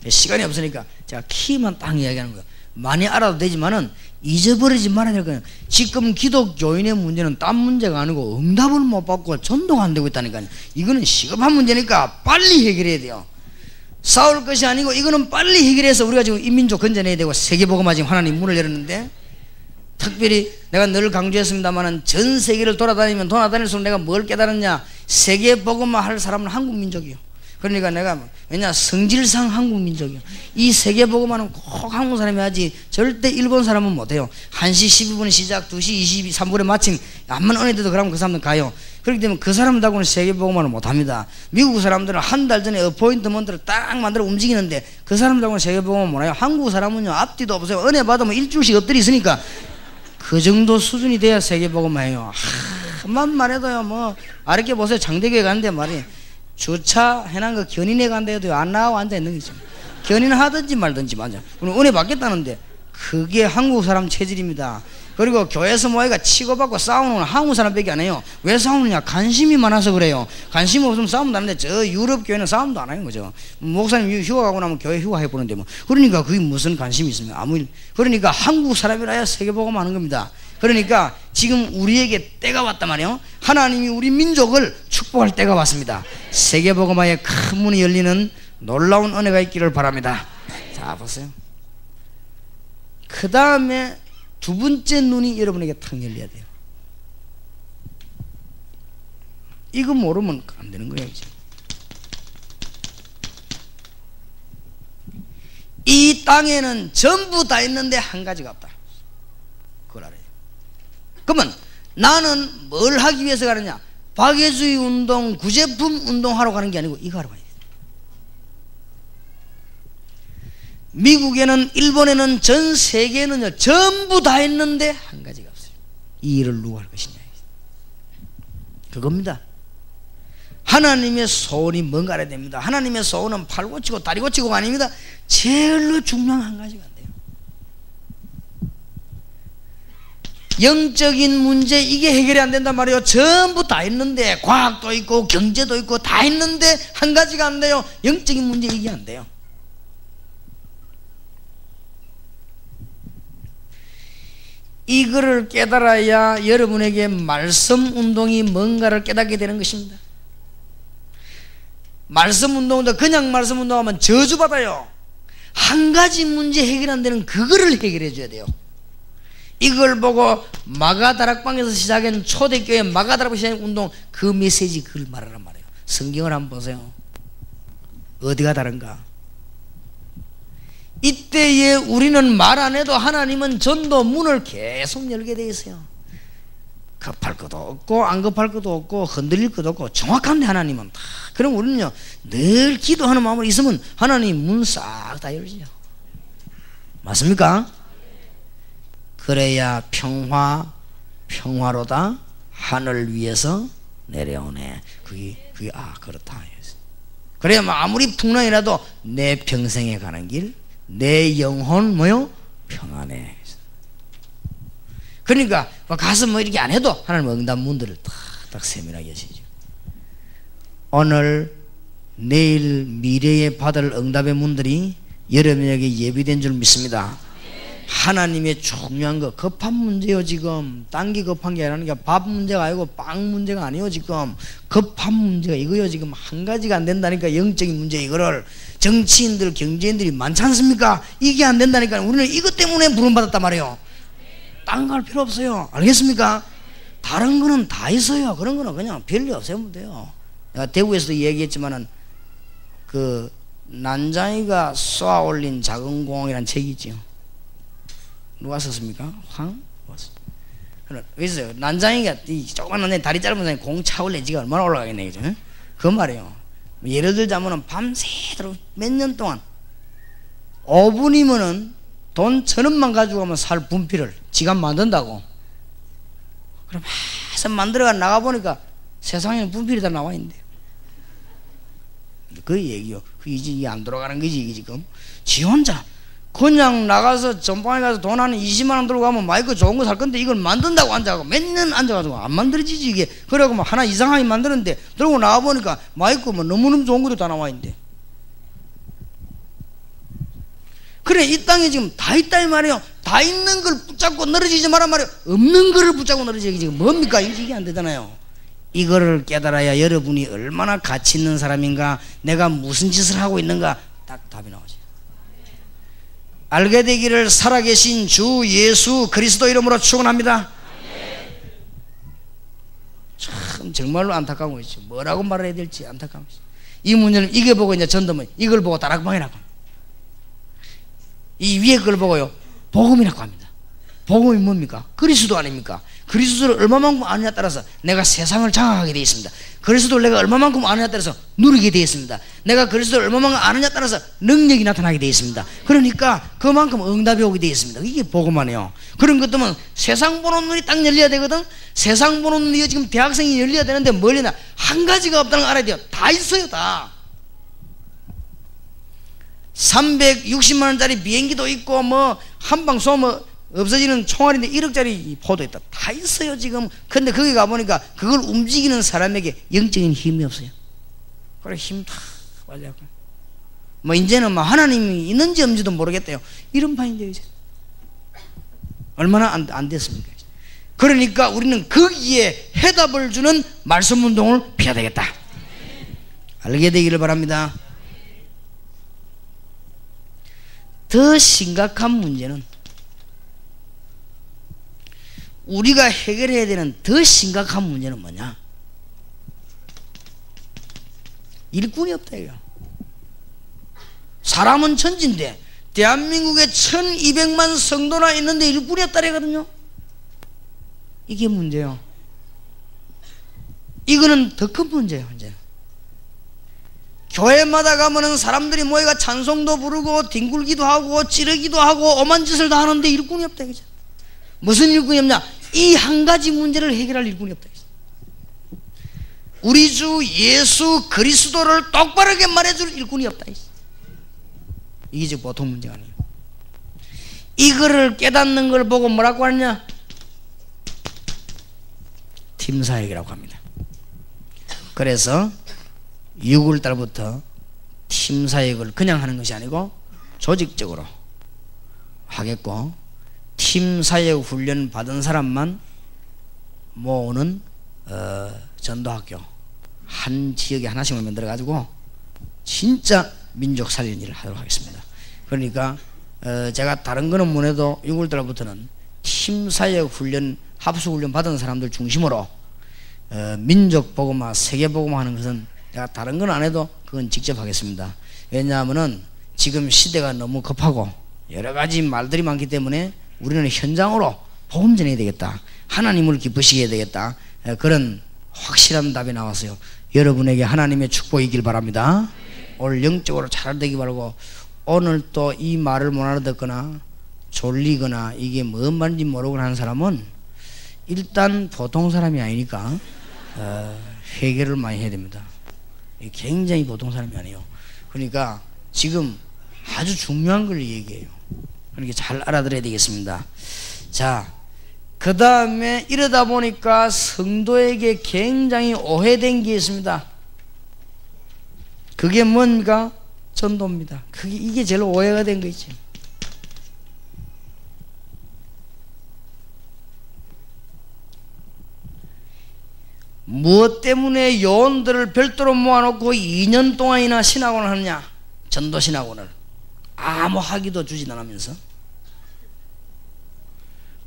S2: 시간이 없으니까 제가 키만 딱 이야기하는 거예요. 많이 알아도 되지만은 잊어버리지 말아야 될 거예요. 지금 기독교인의 문제는 딴 문제가 아니고 응답을 못 받고 전도가 안 되고 있다니까요. 이거는 시급한 문제니까 빨리 해결해야 돼요. 싸울 것이 아니고 이거는 빨리 해결해서 우리가 지금 인민족 건져내야 되고 세계복음화 지금 하나님 문을 열었는데, 특별히 내가 늘 강조했습니다만은 전 세계를 돌아다닐수록 내가 뭘 깨달았냐? 세계복음화 할 사람은 한국 민족이요. 그러니까 내가 왜냐 성질상 한국 민족이요. 이 세계복음화는 꼭 한국 사람이 하지 절대 일본 사람은 못해요. 1시 12분에 시작, 2시 23분에 마침 암만 은혜돼도 그러면 그 사람들 가요. 그렇기 때문에 그 사람들하고는 세계복음화를 못합니다. 미국 사람들은 한 달 전에 어포인트먼트를 딱 만들어 움직이는데 그 사람들하고는 세계복음화 못해요. 한국 사람은요 앞뒤도 없어요. 은혜 받으면 일주일씩 엎드려 있으니까 그 정도 수준이 돼야 세계복음화예요. 한만 말해도요 뭐 아랫게 보세요. 장대교회 가는데 말이에요. 주차 해놓은 거 견인해 간다 해도 안 나가고 앉아있는 거죠. 견인하든지 말든지 맞아. 우리 은혜 받겠다는데 그게 한국 사람 체질입니다. 그리고 교회에서 모이가 치고받고 싸우는 건 한국 사람밖에 안 해요. 왜 싸우느냐? 관심이 많아서 그래요. 관심 없으면 싸움도 안 하는데 저 유럽 교회는 싸움도 안 하는 거죠. 목사님 휴가 가고 나면 교회 휴가 해보는데 뭐 그러니까 그게 무슨 관심이 있으면 아무 일. 그러니까 한국 사람이라야 세계복음 하는 겁니다. 그러니까 지금 우리에게 때가 왔단 말이에요. 하나님이 우리 민족을 축복할 때가 왔습니다. 세계복음화의 큰 문이 열리는 놀라운 은혜가 있기를 바랍니다. 자 보세요. 그 다음에 두 번째 눈이 여러분에게 탁 열려야 돼요. 이거 모르면 안 되는 거예요. 이제. 이 땅에는 전부 다 있는데 한 가지가 없다. 그걸 알아요. 그러면 나는 뭘 하기 위해서 가느냐? 박애주의 운동, 구제품 운동하러 가는 게 아니고 이거 하러 가야 돼. 미국에는, 일본에는, 전 세계에는요 전부 다 있는데 한 가지가 없어요. 이 일을 누가 할 것이냐, 그겁니다. 하나님의 소원이 뭔가 알아야 됩니다. 하나님의 소원은 팔 고치고 다리 고치고가 아닙니다. 제일로 중요한 한 가지가 안 돼요. 영적인 문제 이게 해결이 안 된단 말이에요. 전부 다 있는데, 과학도 있고 경제도 있고 다 있는데 한 가지가 안 돼요. 영적인 문제 이게 안 돼요. 이거를 깨달아야 여러분에게 말씀 운동이 뭔가를 깨닫게 되는 것입니다. 말씀 운동도 그냥 말씀 운동하면 저주받아요. 한 가지 문제 해결 안 되는 그거를 해결해 줘야 돼요. 이걸 보고 마가다락방에서 시작한 초대교회 마가다락방 시작한 운동, 그 메시지 그걸 말하란 말이에요. 성경을 한번 보세요. 어디가 다른가? 이때에 우리는 말 안 해도 하나님은 전도 문을 계속 열게 돼 있어요. 급할 것도 없고 안 급할 것도 없고 흔들릴 것도 없고 정확한데 하나님은 다. 그럼 우리는요 늘 기도하는 마음으로 있으면 하나님 문 싹 다 열지요. 맞습니까? 그래야 평화로다 하늘 위에서 내려오네. 그게 그렇다. 그래야 아무리 풍랑이라도 내 평생에 가는 길, 내 영혼 뭐요? 평안해. 그러니까 가서 뭐 이렇게 안 해도 하나님 응답 문들을 딱 세밀하게 여시죠. 오늘 내일 미래에 받을 응답의 문들이 여러분에게 예비된 줄 믿습니다. 하나님의 중요한 거, 급한 문제요. 지금 딴 게 급한 게 아니라 밥 문제가 아니고 빵 문제가 아니요. 지금 급한 문제가 이거요. 지금 한 가지가 안 된다니까. 영적인 문제. 이거를 정치인들 경제인들이 많지 않습니까? 이게 안 된다니까. 우리는 이것 때문에 부름받았단 말이에요. 딴 거 할 필요 없어요. 알겠습니까? 다른 거는 다 있어요. 그런 거는 그냥 별일 없으면 돼요. 내가 대구에서도 얘기했지만은 그 난장이가 쏘아 올린 작은 공이라는 책이 있지요. 누가 썼습니까? 그래서 난장이가 조그만 다리 짧은 사람이 공 차 올린 지가 얼마나 올라가겠네, 그죠? 그 말이에요. 예를 들자면 밤새도록 몇 년 동안 5분이면은 돈 1,000원만 가지고 가면 살 분필을 지가 만든다고. 그럼 해서 만들어가 나가보니까 세상에 분필이 다 나와 있는데. 그 얘기요. 그 이제 안 돌아가는 거지, 이게 지금. 지 혼자 그냥 나가서 전방에 가서 돈 한 20만 원 들고 가면 마이크 좋은 거 살 건데 이걸 만든다고 앉아가고 몇 년 앉아가지고 안 만들어지지 이게. 그래갖고 뭐 하나 이상하게 만드는데 들고 나와보니까 마이크 뭐 너무너무 좋은 것도 다 나와 있는데. 그래 이 땅에 지금 다 있다 이 말이에요. 다 있는 걸 붙잡고 늘어지지 말란 말이에요. 없는 거를 붙잡고 늘어지기 지금 뭡니까? 이게 안 되잖아요. 이거를 깨달아야 여러분이 얼마나 가치 있는 사람인가, 내가 무슨 짓을 하고 있는가 딱 답이 나오죠. 알게 되기를 살아계신 주 예수 그리스도 이름으로 축원합니다. 참 정말로 안타까운 것이죠. 뭐라고 말해야 될지 안타까운 것이죠. 이 문제는 이게 보고 이제 전도면 이걸 보고 다락방이라고, 이 위에 걸 보고요 복음이라고 합니다. 복음이 뭡니까? 그리스도 아닙니까? 그리스도를 얼마만큼 아느냐에 따라서 내가 세상을 장악하게 되어 있습니다. 그리스도를 내가 얼마만큼 아느냐에 따라서 누리게 되어 있습니다. 내가 그리스도를 얼마만큼 아느냐에 따라서 능력이 나타나게 되어 있습니다. 그러니까 그만큼 응답이 오게 되어 있습니다. 이게 복음이에요. 그런 것들은 세상 보는 눈이 딱 열려야 되거든. 세상 보는 눈이 지금 대학생이 열려야 되는데 뭘 열리나? 한 가지가 없다는 걸 알아야 돼요. 다 있어요. 다 360만 원짜리 비행기도 있고 뭐 한방 쏘면 없어지는 총알인데 1억짜리 포도 있다. 다 있어요 지금. 근데 거기 가보니까 그걸 움직이는 사람에게 영적인 힘이 없어요. 그래 힘 다 빠져갖고 뭐 이제는 뭐 하나님이 있는지 없는지도 모르겠대요. 이런 판인데요 이제. 얼마나 안 됐습니까? 그러니까 우리는 거기에 해답을 주는 말씀 운동을 피해야 되겠다. 알게 되기를 바랍니다. 더 심각한 문제는 우리가 해결해야 되는 더 심각한 문제는 뭐냐? 일꾼이 없다 이거. 사람은 천지인데 대한민국에 1200만 성도나 있는데 일꾼이 없다래거든요. 이게 문제예요. 이거는 더 큰 문제예요. 이제 교회마다 가면은 사람들이 모여가 찬송도 부르고 뒹굴기도 하고 찌르기도 하고 오만 짓을 다 하는데 일꾼이 없다 이거죠. 무슨 일꾼이 없냐? 이 한 가지 문제를 해결할 일꾼이 없다. 우리 주 예수 그리스도를 똑바르게 말해줄 일꾼이 없다. 이게 지금 보통 문제가 아니에요. 이거를 깨닫는 걸 보고 뭐라고 하느냐? 팀사역이라고 합니다. 그래서 6월달부터 팀사역을 그냥 하는 것이 아니고 조직적으로 하겠고, 팀사역 훈련 받은 사람만 모으는 전도학교 한 지역에 하나씩만 만들어 가지고 진짜 민족 살리는 일을 하도록 하겠습니다. 그러니까 제가 다른 거는 못해도 6월달부터는 힘사역 훈련, 합수 훈련 받은 사람들 중심으로 민족 복음화, 세계 복음화 하는 것은 내가 다른 건 안 해도 그건 직접 하겠습니다. 왜냐하면은 지금 시대가 너무 급하고 여러 가지 말들이 많기 때문에 우리는 현장으로 복음 전해야 되겠다. 하나님을 기쁘시게 해야 되겠다. 그런 확실한 답이 나왔어요. 여러분에게 하나님의 축복이 있길 바랍니다. 오늘 영적으로 잘 되기 바라고, 오늘 또 이 말을 못 알아듣거나 졸리거나 이게 뭔 말인지 모르고 하는 사람은 일단 보통 사람이 아니니까 회개를 많이 해야 됩니다. 굉장히 보통 사람이 아니에요. 그러니까 지금 아주 중요한 걸 얘기해요. 그러니까 잘 알아들어야 되겠습니다. 자, 그 다음에 이러다 보니까 성도에게 굉장히 오해된 게 있습니다. 그게 뭔가? 전도입니다. 이게 제일 오해가 된 거 있지. 무엇 때문에 요원들을 별도로 모아놓고 2년 동안이나 신학원을 하느냐? 전도 신학원을 아무 학위도 주진 않으면서,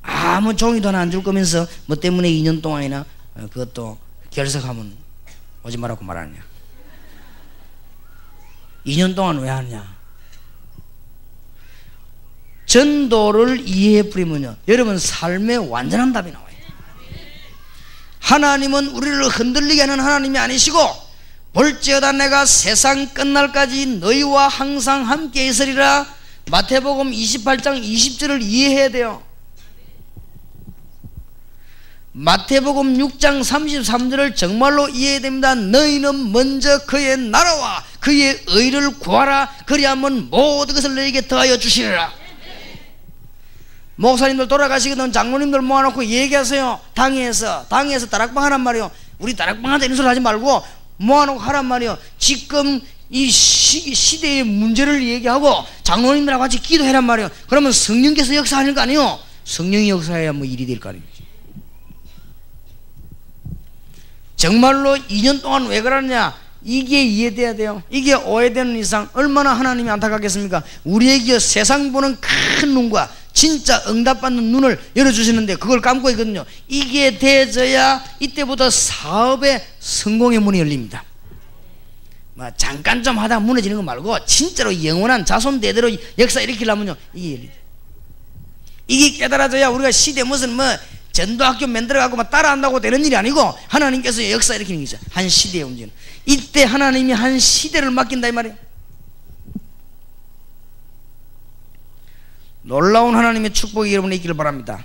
S2: 아무 종이도 하나 안 줄 거면서 뭐 때문에 2년 동안이나 그것도 결석하면 오지 말라고 말하느냐? 2년 동안 왜 하느냐? 전도를 이해해 버리면요, 여러분 삶의 완전한 답이 나와요. 하나님은 우리를 흔들리게 하는 하나님이 아니시고, 볼지어다 내가 세상 끝날까지 너희와 항상 함께 있으리라. 마태복음 28장 20절을 이해해야 돼요. 마태복음 6장 33절을 정말로 이해해야 됩니다. 너희는 먼저 그의 나라와 그의 의를 구하라. 그리하면 모든 것을 너희에게 더하여 주시리라. 목사님들 돌아가시거든 장로님들 모아놓고 얘기하세요. 당회에서 다락방 하란 말이요. 우리 다락방한테 이런 소리 하지 말고 모아놓고 하란 말이요. 지금 이 시대의 문제를 얘기하고 장로님들하고 같이 기도해란 말이요. 그러면 성령께서 역사하는 거 아니에요. 성령이 역사해야 뭐 일이 될 거 아니에요. 정말로 2년 동안 왜 그러냐? 이게 이해돼야 돼요. 이게 오해되는 이상 얼마나 하나님이 안타깝겠습니까? 우리에게 세상 보는 큰 눈과 진짜 응답받는 눈을 열어주시는데 그걸 감고 있거든요. 이게 돼져야 이때부터 사업의 성공의 문이 열립니다. 뭐 잠깐 좀 하다 무너지는 거 말고 진짜로 영원한 자손 대대로 역사 일으키려면요, 이게 열리죠. 이게 깨달아져야 우리가 시대 무슨 뭐 전도학교 만들어가고 막 따라한다고 되는 일이 아니고 하나님께서 역사 일으키는 거죠. 한 시대의 문제는. 이때 하나님이 한 시대를 맡긴다 이 말이에요. 놀라운 하나님의 축복이 여러분에 있기를 바랍니다.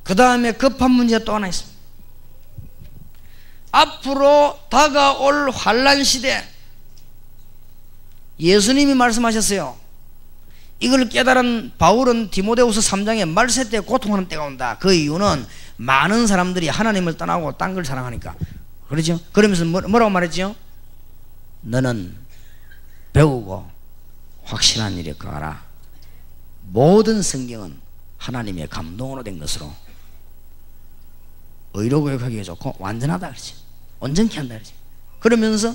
S2: 그 다음에 급한 문제가 또 하나 있습니다. 앞으로 다가올 환난 시대, 예수님이 말씀하셨어요. 이걸 깨달은 바울은 디모데후서 3장에 말세 때 고통하는 때가 온다. 그 이유는 많은 사람들이 하나님을 떠나고 딴 걸 사랑하니까. 그렇죠? 그러면서 뭐라고 말했죠? 너는 배우고 확실한 일에 가라. 모든 성경은 하나님의 감동으로 된 것으로 의로 교육하기에 좋고 완전하다 그러지. 온전케 한다 그러지. 그러면서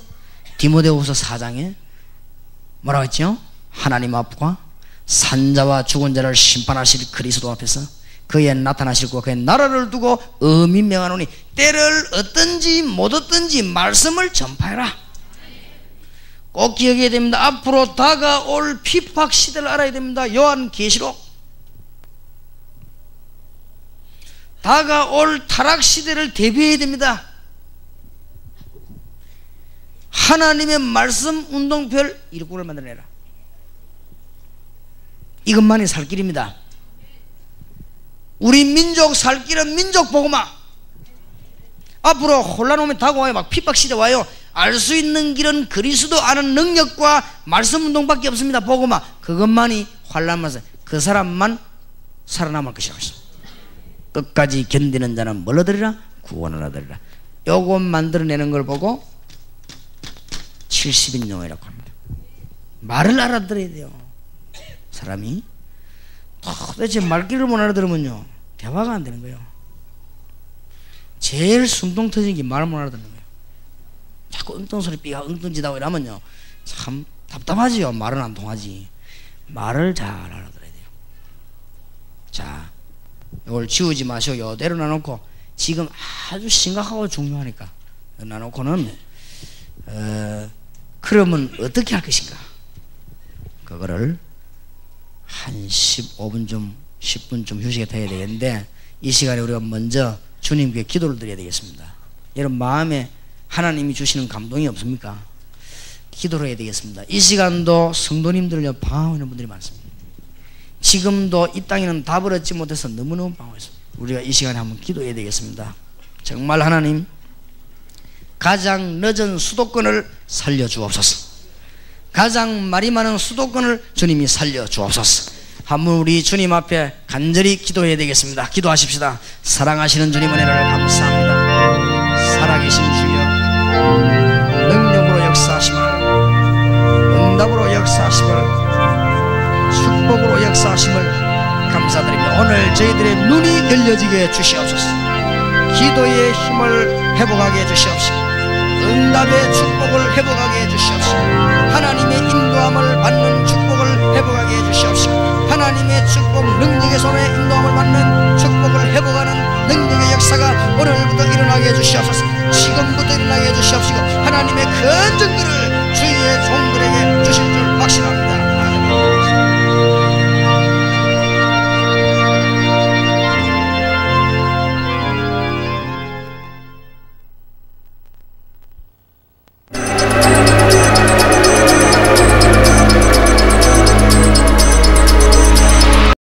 S2: 디모데후서 4장에 뭐라고 했죠? 하나님 앞과 산자와 죽은 자를 심판하실 그리스도 앞에서 그의 나타나실 것과 그의 나라를 두고 엄히 명하노니 때를 얻든지 못 얻든지 말씀을 전파해라. 꼭 기억해야 됩니다. 앞으로 다가올 핍박 시대를 알아야 됩니다. 요한계시록 다가올 타락 시대를 대비해야 됩니다. 하나님의 말씀 운동별 일꾼을 만들어내라. 이것만이 살 길입니다. 우리 민족 살 길은 민족 복음화. 앞으로 혼란 오면 다가와요. 막 핍박 시대 와요. 알 수 있는 길은 그리스도 아는 능력과 말씀 운동밖에 없습니다. 복음화. 그것만이 환란만 그 사람만 살아남을 것이라고 했습니다. 끝까지 견디는 자는 뭘 얻으리라? 구원을 얻으리라. 요거 만들어내는 걸 보고 70인용이라고 합니다. 말을 알아들어야 돼요. 사람이 도대체 말귀를 못 알아들으면요 대화가 안 되는 거예요. 제일 숨통 터지는 게 말을 못 알아듣는 거예요. 자꾸 엉뚱소리 삐가 엉뚱지다고 이러면요 참 답답하지요. 말은 안 통하지. 말을 잘 알아들어야 돼요. 이걸 지우지 마시고 이대로 놔놓고 지금 아주 심각하고 중요하니까 놔놓고는 그러면 어떻게 할 것인가? 그거를 한 15분쯤 10분쯤 휴식이 돼야 되겠는데 이 시간에 우리가 먼저 주님께 기도를 드려야 되겠습니다. 여러분 마음에 하나님이 주시는 감동이 없습니까? 기도를 해야 되겠습니다. 이 시간도 성도님들을 방황하는 분들이 많습니다. 지금도 이 땅에는 답을 얻지 못해서 너무너무 방황했습니다. 우리가 이 시간에 한번 기도해야 되겠습니다. 정말 하나님, 가장 늦은 수도권을 살려주옵소서. 가장 말이 많은 수도권을 주님이 살려주옵소서. 한번 우리 주님 앞에 간절히 기도해야 되겠습니다. 기도하십시다. 사랑하시는 주님 은혜를 감사합니다. 살아계신 주여, 능력으로 역사하심을, 응답으로 역사하심을, 축복으로 역사하심을 감사드립니다. 오늘 저희들의 눈이 열려지게 주시옵소서. 기도의 힘을 회복하게 해주시옵시고 응답의 축복을 회복하게 해주시옵시고 하나님의 인도함을 받는 축복을 회복하게 해주시옵시고 하나님의 축복 능력의 손에 인도함을 받는 축복을 회복하는 능력의 역사가 오늘부터 일어나게 해주시옵소서. 지금부터 일어나게 해주시옵시고 하나님의 큰 증거를